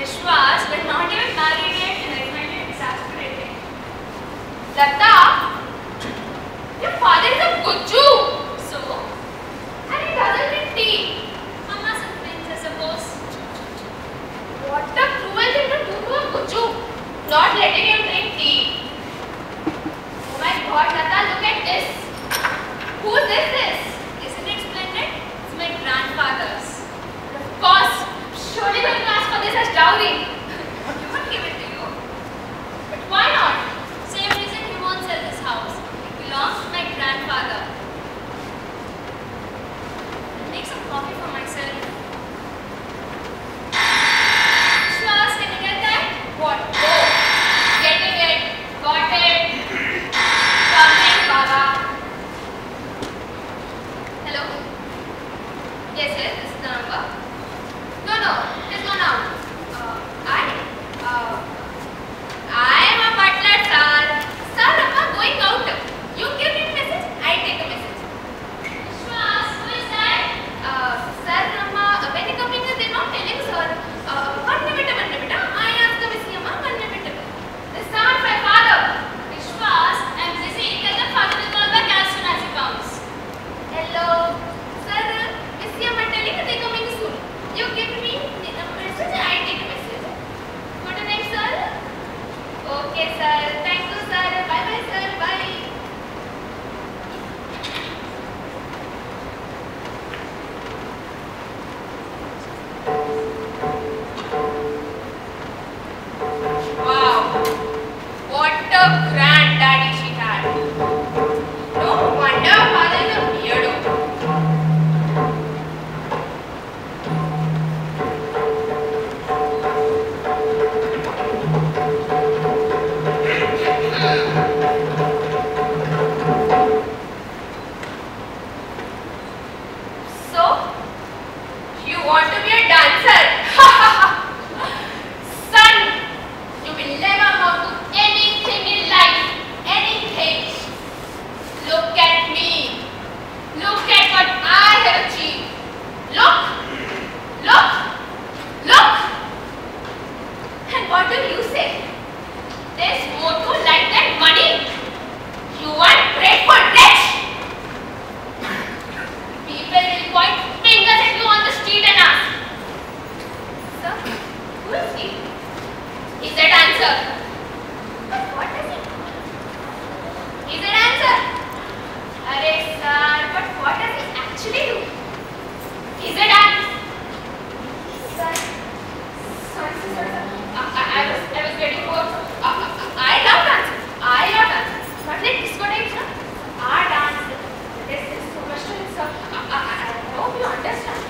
Vishwas, we're not even married yet and I find it exasperating. Lata, your father is a gujju. So? And he doesn't drink tea. Mama sometimes, I suppose. What a cruel thing to do to a gujju. Not letting him drink tea. Oh my god, Lata, look at this. Whose is this? Isn't it splendid? It's my grandfather's. Of course, surely going to ask for this as dowry. He won't give it to you. But why not? Same reason he won't sell this house. It belongs to my grandfather. I'll make some coffee for myself. Shwas, can you get that? What? Oh, getting it. Got it. Coming, Baba. Hello? Yes, this is the number. No, it's gone out. I am a butler, sir. Sir, I'm not going out. You give me a message, I take a message. Shwas, who is that? Sir, when you coming, they're not telling, sir. One minute. I asked the Missy Amma, 1 minute. This sounds my father. Vishwas, I'm busy. Tell the father to call back as soon as he comes. Hello. Sir, Missy Amma telling they're coming soon. You give me a message, I take a message. Good night, sir. Okay, sir. Thank you, sir. Bye-bye, sir. Bye. Wow. What a grand daddy she had. No wonder her father is a weirdo. So, you want to be a dancer? Son, you will never amount to anything in life. Anything. Look at me. Look at what I have achieved. Look. And what do you say? There's more to life than money. You ungrateful wretch. People will point fingers at you on the street and ask, sir, who is he? He said answer. But what does he do? He said answer. Arey sir, but what does he actually do? He said answer. Sir, sorry. I was getting bored. I love dancing. But like disco types, no? Our dance. There's so much to it, sir. I hope you understand.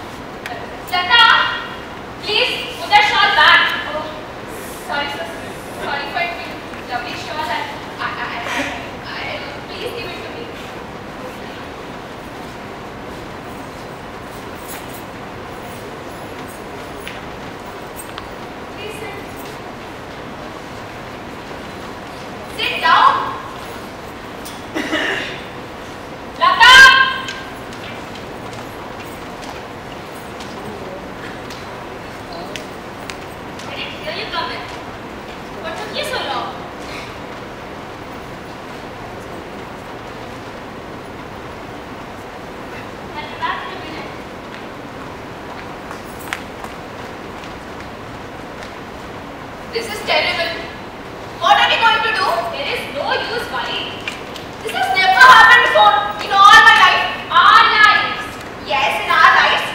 Lata, please put that shawl back. Oh, sorry, sir. Sorry for it being lovely shawl. Please give it to me. Please sit down. Lata! I didn't hear you come in. What took you so long? I'll be back in a minute. This is terrible. What are we going to do? There is no use worrying. This has never happened before in all my life. Our lives. Yes, in our lives.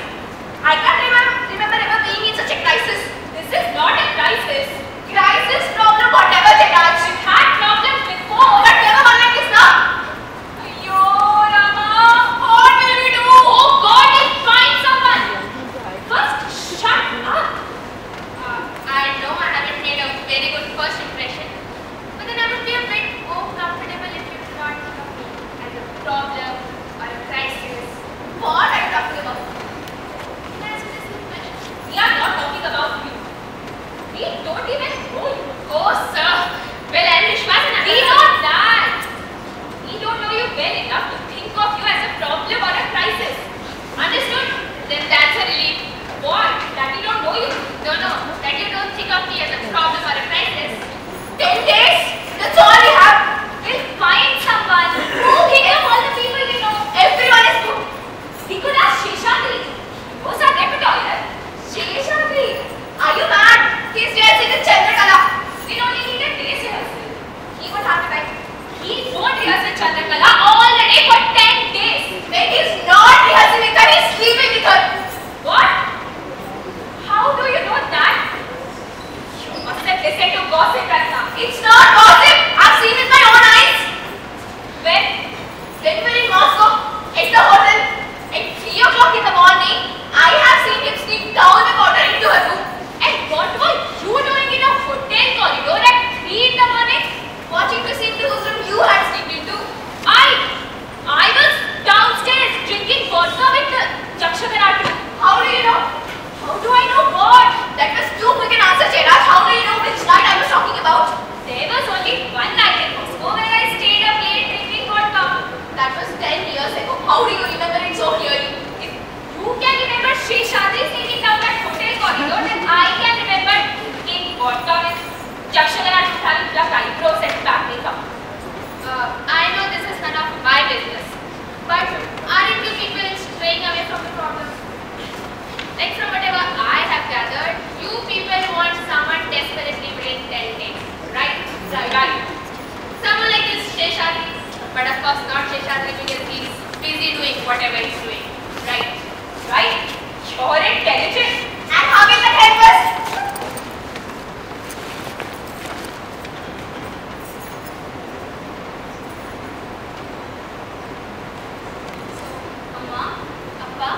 I can't remember ever being in such a crisis. This is not a crisis. Crisis, problem, whatever, Jairaj. We've had problems before. But never one like this now. Ayyo, Rama. What will we do? Oh God, we'll find someone. First, shut up. I know I haven't made a very good first impression. But then I would be a bit more comfortable if you did not think of me as a problem or a crisis. What are you talking about? But of course not Sheshadri because he's busy doing whatever he's doing. Right? Right? You're intelligent. And how will that help us? Amma, Appa,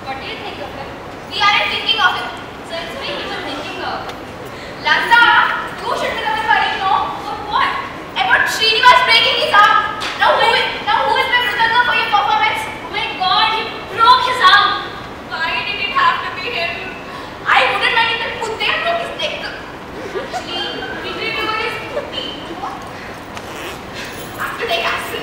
what do you think of him? We aren't thinking of him. So it's me he was thinking of. Lata, you should be the one worrying, no? For what? About Srinivas breaking his arm. Now who is my brother for your performance? Oh my God, he broke his arm. Why did it have to be him? I wouldn't mind if that Kutte broke his neck. Actually, we remember his Kutti. Have to take action.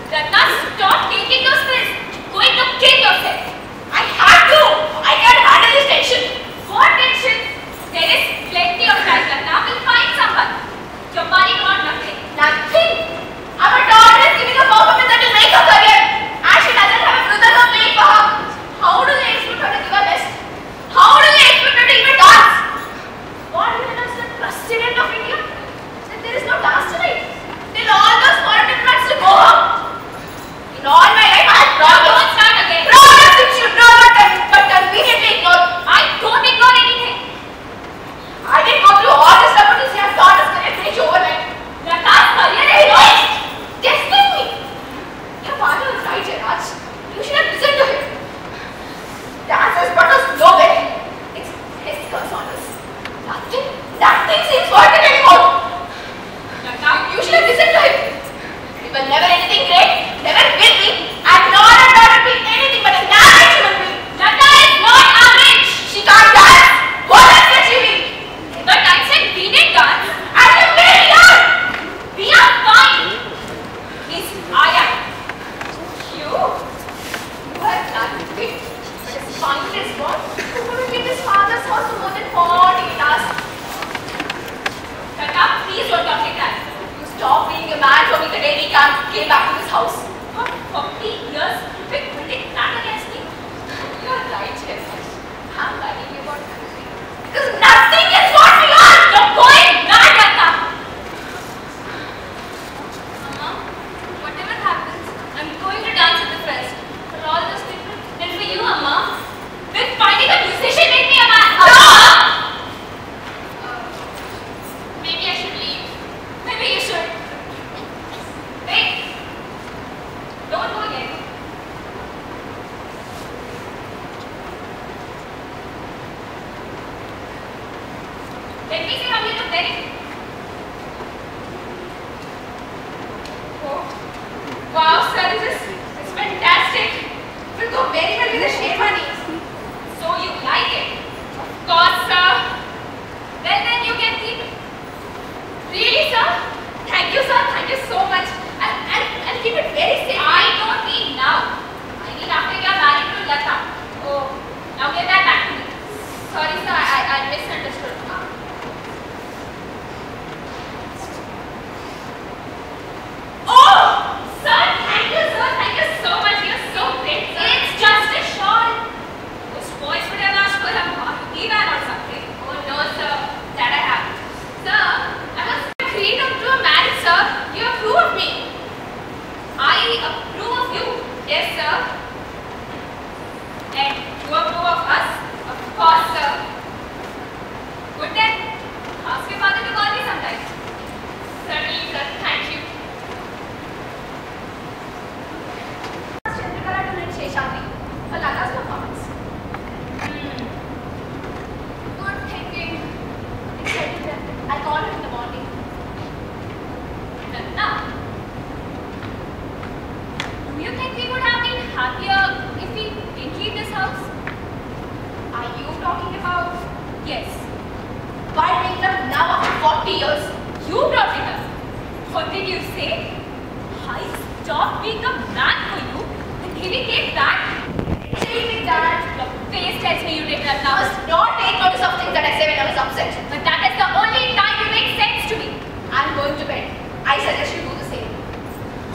Ratna, stop taking those pills. Going to kill yourself. I have to. I can't handle this tension. What tension? There is plenty of time, Ratna. We'll find someone. Your money got nothing. Nothing? Our daughter is giving a performance that will make her career. And she doesn't have a brother who paying for her. How do they expect her to give her best? How do they expect her to even dance? What do you know is the president of India? That there is no dance tonight. Tell all those foreign diplomats to go home. In all my life, I have problems. Don't start again. Problems which you know but conveniently ignore. I don't ignore anything. I didn't go through all this stuff to see our daughter's career finish overnight. Lata's career is lost. Testing me. Your father was right, Raj. You should have listened to him. Dance has brought us nowhere. It's his curse on us. Nothing seems worth it anymore. Lata, you should have listened to him. We were never anything great, never will be, and nor a daughter be anything but an average human being. Lata is not average. She can't dance. What else can she be? But I said we did dance. And then where we are? We are fine. Means I am. You are nothing. But as fine as what? Who couldn't leave his father's house for more than 48 hours? Tata, please don't talk like that. You stop being a man for me the day we came back to this house. What, 40 years? Wait, will they plan against me? You are right, Chirag. I'm worrying about everything. Because nothing is what we are! You're going mad, Tata! Mama, whatever happens, I'm going to dance with the friends. For all those people, and for you, Amma. Will finding a musician make me a man? Maybe I should leave. Maybe you should. Wait. Don't go again. Let me see how you look then. Oh. Wow, sir, this is fantastic. It will go very well with the sherwani. So you like it? Of course, sir. Well, then you can keep it. Really, sir? Thank you, sir. Thank you so much. I'll keep it very safe. I don't mean now. I mean after you are married to Lata. Oh, now get that back to me. Sorry, sir. I misunderstood. Oh, sir. Thank you, sir. Thank you so much. You're so great, sir. It's just a shawl. Those boys would have asked for a divan or something. Oh, no, sir. That I have. Sir, I was agreed to a marriage, sir. You approve of me. I approve of you. Yes, sir. And you approve of us? Of course, sir. Good then. Ask your father to call me sometime. Certainly, sir. Thank you. Chandrakala to lead Sheshadri for Lata's performance. Good thinking. I'll call him in the morning. Ratna, do you think we would have been happier if we didn't leave this house? Are you talking about? Yes. Why bring it up now after 40 years? You brought it up. What did you say? I stopped being a man for you and giving it back? Take it, Dad. Your face tells me you did that now. I must not take notice of things that I say when I was upset. But that is the only time you make sense to me. I'm going to bed. I suggest you do the same.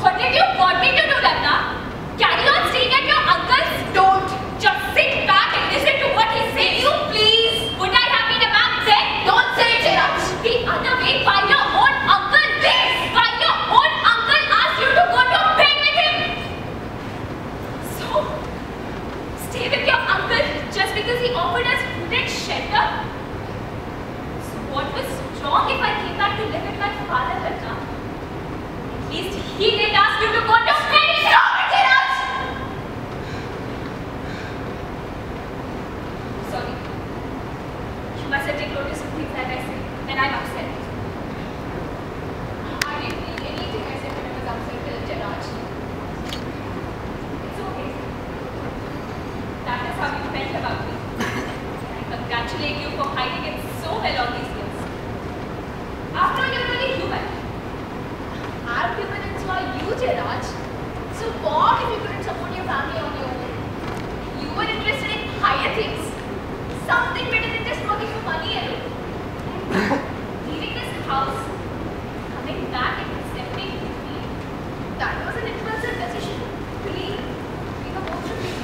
What did you want me to do, Ratna? Carry on staying at your uncle's? Don't. Just sit back and listen to what he says. Will you please? Would I have been a man then? Don't say it, Chirag. The other way, by your own uncle. Please. By your own uncle asked you to go to He didn't ask you to go to Phoenix. Stop it, Siraj! Sorry. You must have taken notice of things that I say when I'm upset. I didn't mean anything I said when I was upset with Siraj. It's okay. That is how you felt about me. And I congratulate you for hiding it so well all these years. After all, you're really human. I'm human and so are you, Siraj. So what if you couldn't support your family on your own? You were interested in higher things. Something better than just working for money alone. Leaving this house, coming back and accepting me, that was an impulsive decision. Believe me, the most of you.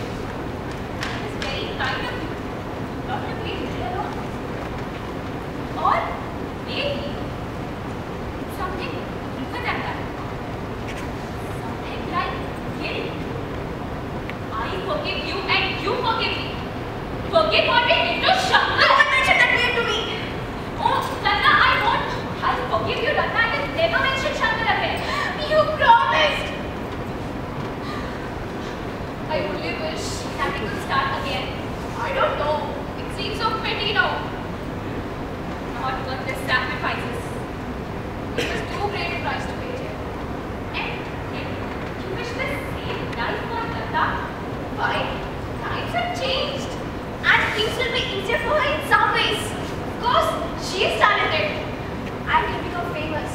It is very kind of you. Not to leave me alone. Or maybe something deeper than that. Something like guilt. I forgive you and you forgive me. Forgive what we did to Shankar. No one mentioned that name to me. Oh, Ranna, I won't. I'll forgive you, Ranna. I will never mention Shankar again. You promised. I only wish that we could start again. I don't know. It seems so petty now. Not worth the sacrifices. It was too great a price to pay here. And you wish the same life for Lata? Why? Times have changed. And things will be easier for her in some ways. Of course, she is talented. And will become famous.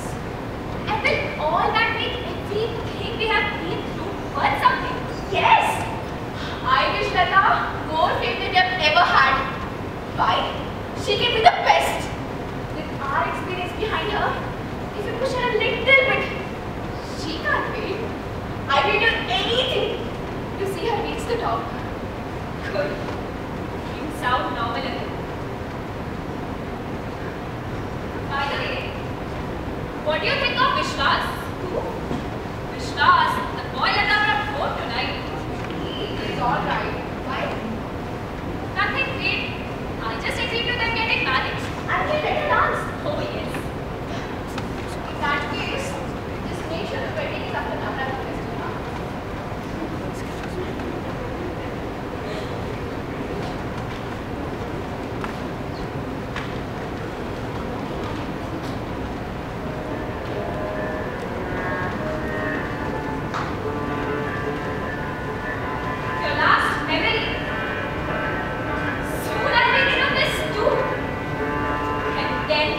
And will all that make everything we have been through worth something? Yes! I wish Lata more fame than we have ever had. Why? She can be the best. With our experience behind her, if you push her a little bit, she can't fail. I will do anything to see her reach the top. Good. You sound normal again. By the way, what do you think of Vishwas? Who? Vishwas, the boy that I brought home tonight. He is alright. Why? Nothing great. I just agreed to them getting married. And he let her dance. Oh yes. In that case, just make sure the wedding is after Navratri festival. Your last memory. Soon I'll be rid of this too. And then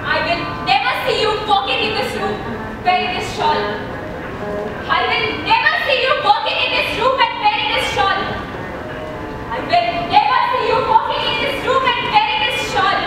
I will never see you walking in this room wearing this shawl. I will never see you walking in this room and wearing this shawl. I will never see you walking in this room and wearing this shawl.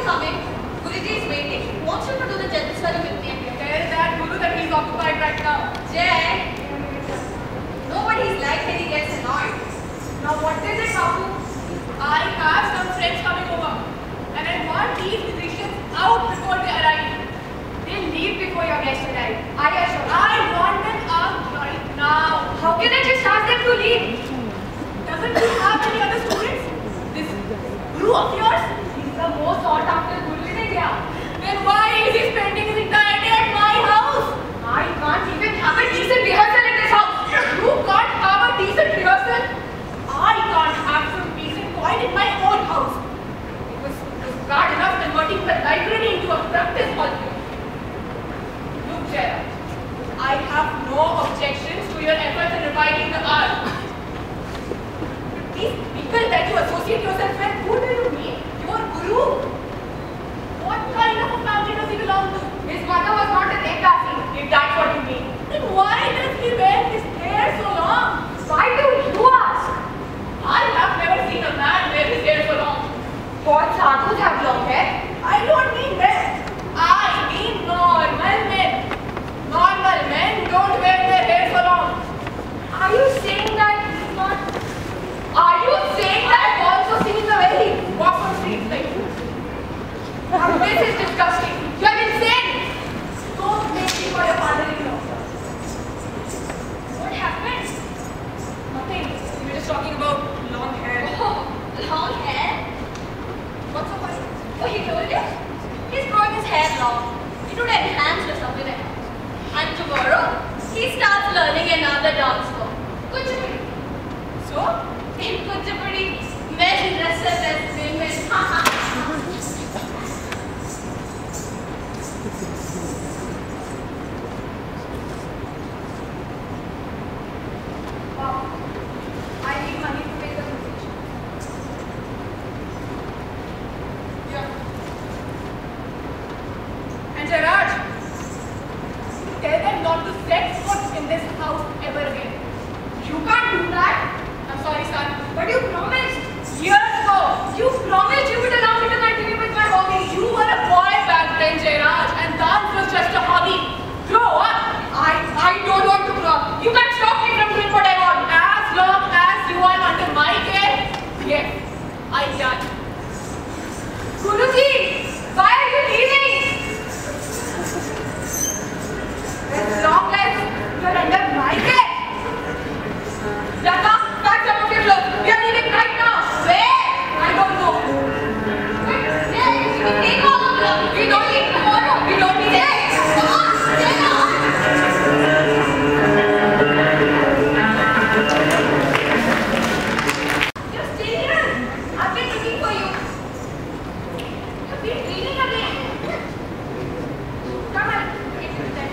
coming. Will wants you to do the Janeshwari with me. Tell that Guru that he's occupied right now. Jay, nobody's like when he gets annoyed. Now what is it, Babu? I have some friends coming over, and I want these musicians out before they arrive. They'll leave before your guests arrive. I want them out right now. How can I just ask them to leave? Doesn't he have any other students? This Guru of yours? He's the most sought after Guru in India. Then why is he spending his entire day at my house? I can't even have a decent rehearsal in this house. You can't have a decent rehearsal? I can't have some peace and quiet in my own house. It was bad enough converting the library into a practice hall. Look, Jaya, I have no objections to your efforts in reviving the art. These people that you associate yourself with, who do you mean? Your Guru? What kind of a family does he belong to? His mother was not a Devdasi, If that's what you mean. Then why does he wear his hair so long? Why do you ask? I have never seen a man wear his hair so long. What sadhus have long hair? I don't mean men. I mean normal men. Normal men don't wear their hair so long. Are you saying that he's not? Are you saying that? I've also seen the way he walks on streets like this. This is disgusting. You're insane. Don't make me for your father-in-law. What happened? Nothing. We were just talking about long hair. Oh, long hair? What's the point? Oh, he told you? He's growing his hair long. He would enhance or something like that. And tomorrow, he starts learning another dance form. Kuchipudi. So? In Kuchipudi, men dress up as women. Wow. I need money to pay the musician. Yeah. And Gerard, tell them not to set foot in this house ever again. You can't do that. I'm sorry, son. But you promised. Years ago, You promised you would allow me to continue with my hobby. you were a boy back then, Gerard, and dance was just a hobby. Grow up. I don't want to grow up. You can't stop me from doing what I want. As long as you are under my care, yes, I can. Guruji, why are you leaving? As long as you're under my care. Lata, pack some of your clothes. We are leaving right now. Where? I don't know. You can take all of them. We don't need tomorrow. We don't need it. Come on, stand up. Just stay here. I've been looking for you. You've been dreaming again. Come on, get to bed.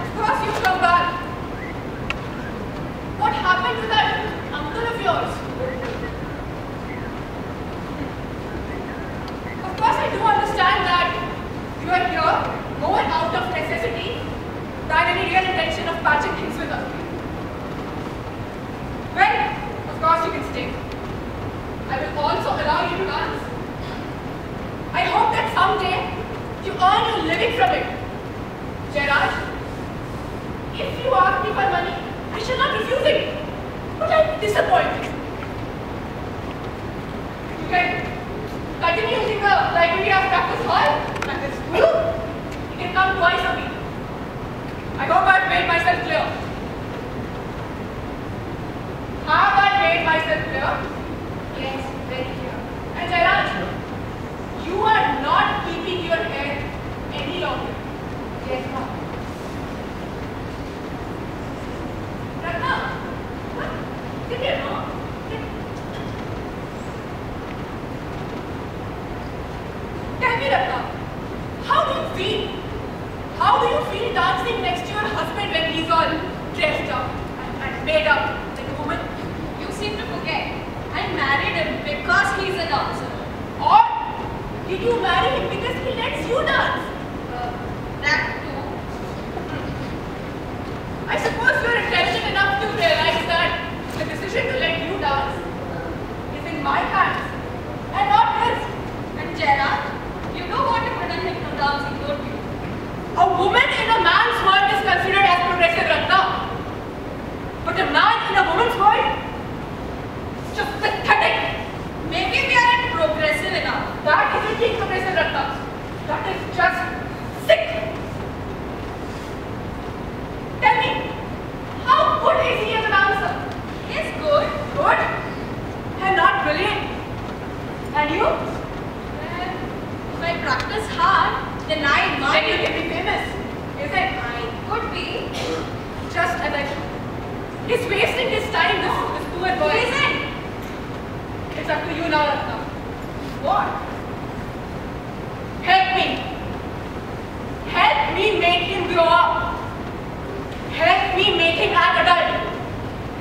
Of course you come back. What happened to that uncle of yours? Of course I do understand that you are here more out of necessity than any real intention of patching things with us. Well, of course you can stay. I will also allow you to dance. I hope that someday you earn your living from it. Gerard, if you ask me for money, I shall not refuse it. But I'll be disappointed. You can continue using the library as practice hall, practice school. You can come twice a week. I hope I've made myself clear. Have I made myself clear? Yes, very clear. And Gerard, you are belong here. Yes, ma'am. Ratna, what? Sit here, no? Tell me, Ratna, how do you feel? How do you feel dancing next to your husband when he's all dressed up and made up like a woman? You seem to forget. I married him because he's a dancer. Or did you marry him because he lets you dance? That too. I suppose you are intelligent enough to realize that the decision to let you dance is in my hands and not his. And Gerard, you don't want to prevent him from dancing, don't you? A woman in a man's world is considered as progressive, Ratna. But a man in a woman's world is just pathetic. Maybe we aren't progressive enough. That isn't being progressive, Ratna. That is just sick. Tell me, how good is he as a dancer? He's good. Good and not brilliant. And you? Well, if I practice hard, then I Then might. you can be famous. Is it? I could be. Just as I should. He's wasting his time, this poor boy. Listen. It's up to you now, Ratna. What? Help me. Help me make him grow up. Help me make him an adult.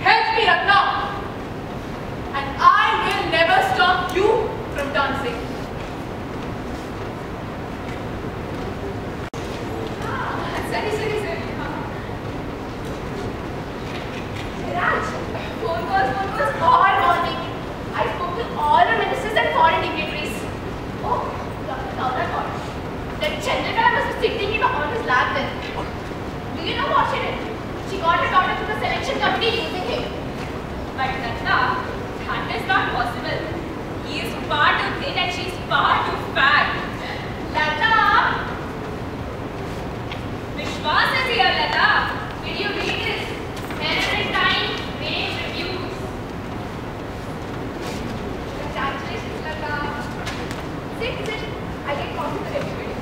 Help me, Ratna. And I will never stop you from dancing. Sorry. Raj, phone calls all morning. I spoke to all the ministers and foreign dignitaries. Oh, Dr. Laura got it. That Chandrakala must be sitting on his lap then. Do you know what she did? She got her daughter to the selection committee using him. But Ratna, that is not possible. He is far too thin and she is far too fat. Lata! Vishwas is here, Lata. Did you read this? Every time rave reviews. Congratulations, Lata. Sit. I get coffee for everybody.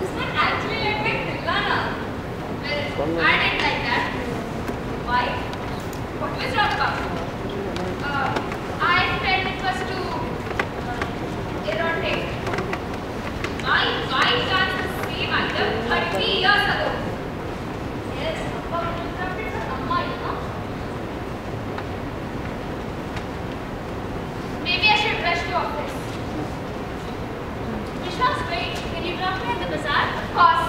This one actually led by Tilana. Well, I didn't like that. Why? What was wrong about it? I felt it was too erotic. My wife danced the same item 30 years ago. Yes, Appa interrupted her Amma, you know. Maybe I should rush to office. Vishwas, wait. Can you drop me at the bazaar? Of course.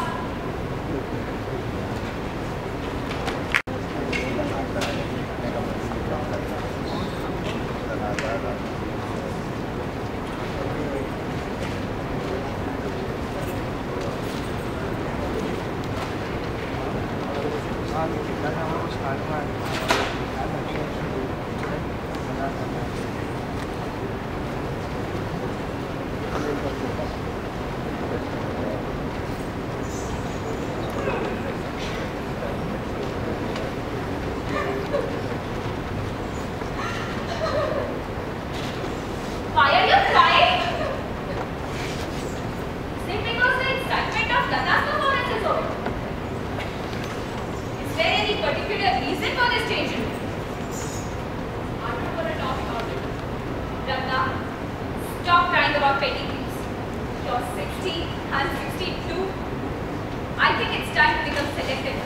Why are you crying? Is it because the excitement of Lata's performance is over? Is there any particular reason for this change? I'm not going to talk about it. Ratna, stop crying about petty things. You're 60 and 62. I think it's time to become selective.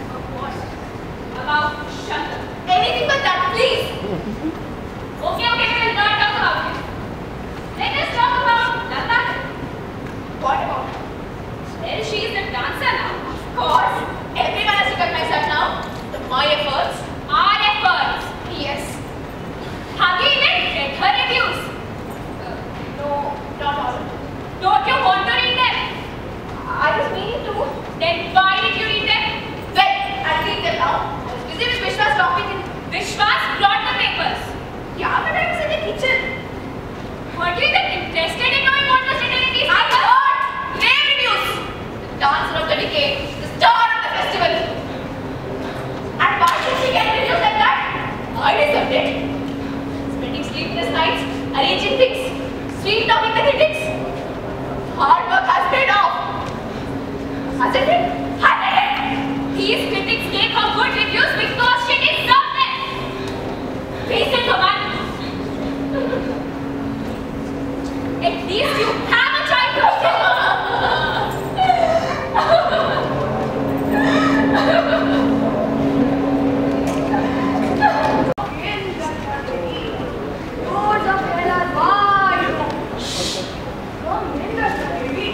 About what? About Shankar. Anything but that, please. Okay, we will not talk about it. Let us talk about Lata. What about her? Well, she is a dancer now. Of course. Everyone has recognized that now. My efforts. Our efforts. Yes. Have you even read her reviews? No, not all of them. Don't you want to read them? I was meaning to. Then why did you read them? Well, I'll read them now. I was busy with Vishwas dropping in. Vishwas brought the papers. Yeah, but I was in the kitchen. Were you even interested in knowing what was written in these I papers? heard rave reviews. The dancer of the decade, the star of the festival. And why should she get reviews like that? I deserved it. Spending sleepless nights, arranging things, Sweet talking the critics. Hard work has paid off. Hasn't it? Hasn't it? These critics gave her good reviews because she deserved them. Listen to man. At least you have a child to Doors of hell are wide. Come in, baby.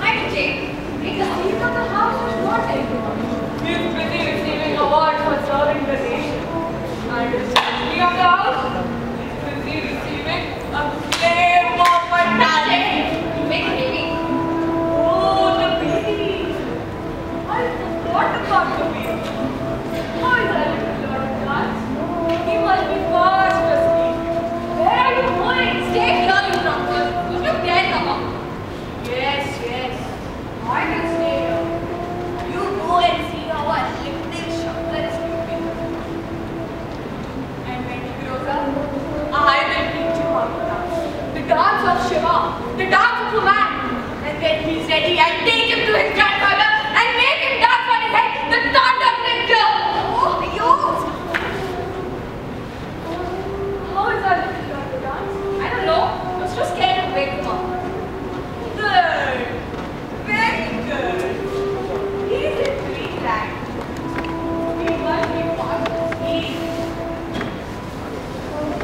Hi, Jake. Make the seat of the house is not taken. He's busy receiving awards for serving the nation. And the Secretary of the House is busy receiving a claim of a talent. Make the baby. Oh, the baby. I forgot about the baby. How is our little Lord dance? He must be fast asleep. Where are you going? Stay here, you drunkard. If you dare come up. Yes, yes. I can stay here. You go and see how our little Shankar is sleeping. And when he grows up, I will teach you how to dance. The dance of Shiva, the dance of a man. And when he's ready, I'll take him to his grandfather and make him dance on his head, the thunder nectar. Oh, you! How is our little girl to dance? I don't know. I was too scared to wake him up. Good. Very good. He's in dreamland. He must be fast asleep.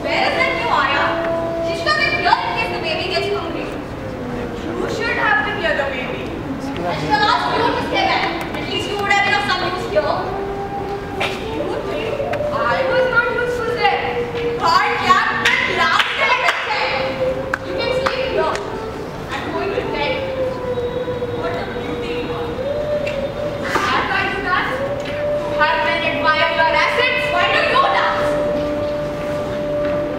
Where is that new Aya? She should have been here in case the baby gets hungry. You should have been near the baby. I should have asked you to stay back. At least you would have been of some use here. You think I was not useful there? Hard captain last time. You can sleep here. I'm going to tell you. What a beauty you are. Have I to dance? Have been admired your assets? Why don't you dance?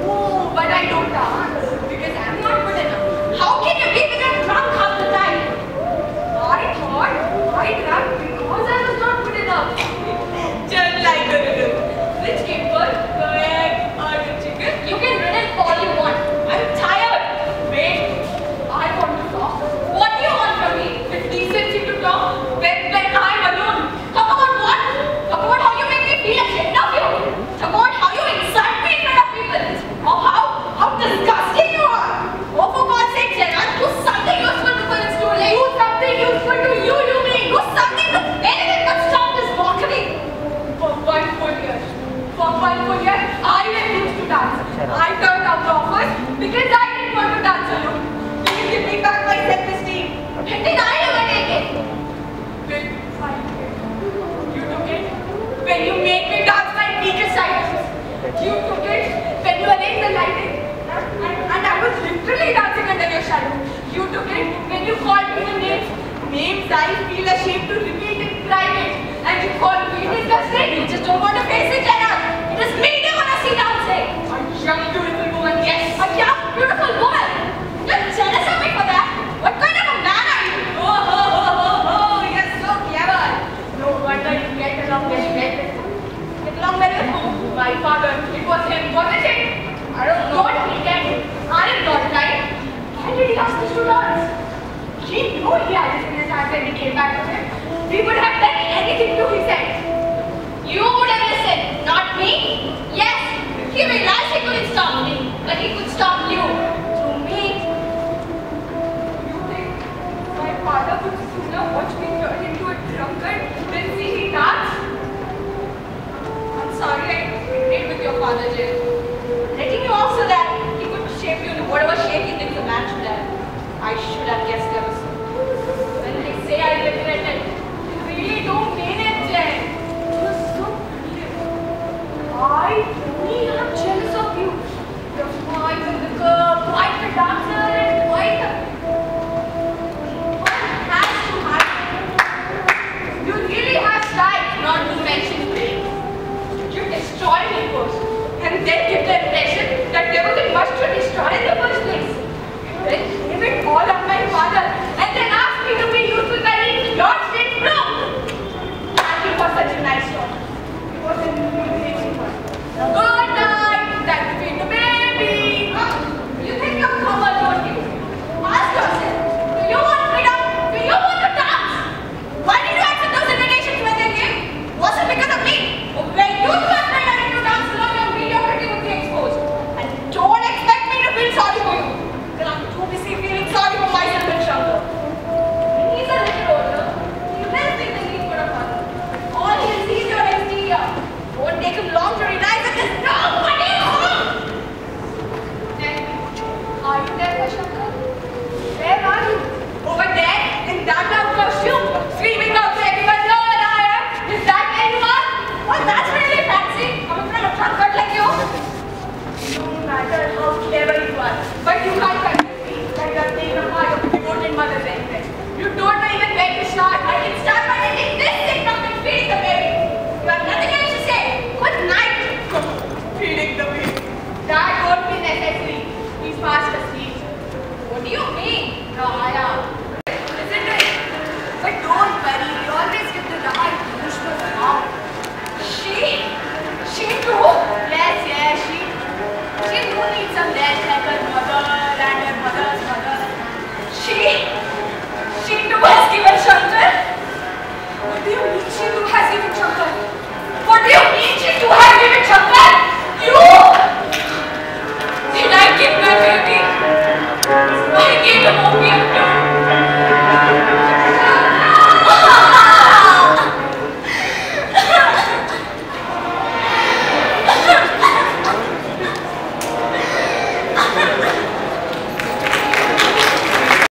Oh, but I don't dance because I'm not good enough. How can you be with a drunk half the time? I thought I drank because I was not good enough. Just like a riddle. Which came first, the egg or the chicken? You can riddle all you want. I'm tired. Wait, I want to talk. What do you want from me? With decency to talk when I'm alone. Talk about what? Talk about how you make me feel ashamed of you. Talk about how you insult me in front of people. Or how disgusting you are. Oh, for God's sake, Gerard, do something useful before it's too late. Do something useful to you, you mean? Do something with anything but stop this mockery. For 1 full year. For 1 full year, I refused to dance. I turned down the offers because I didn't want to dance alone. Please give me back my self-esteem. Did I ever take it? Wait, fine. You took it when you made me dance my weakest items. You took it when you arranged the lighting and I was literally dancing under your shadow. You took it when you called me the names I feel ashamed to repeat in private, and you called me disgusting. You just don't want to face it, Gerard. It is me they want to see dancing. A young beautiful woman, yes. A young, beautiful woman. You're jealous of me for that. What kind of a man are you? Oh, you're so clever. No wonder you get along very well with him. Get along well with who? My father. It was him, wasn't it? I don't know. Don't pretend. I am not right. Why did he ask us to dance? He knew he had this in his hands when we came back to him. We would have done anything to his head. You would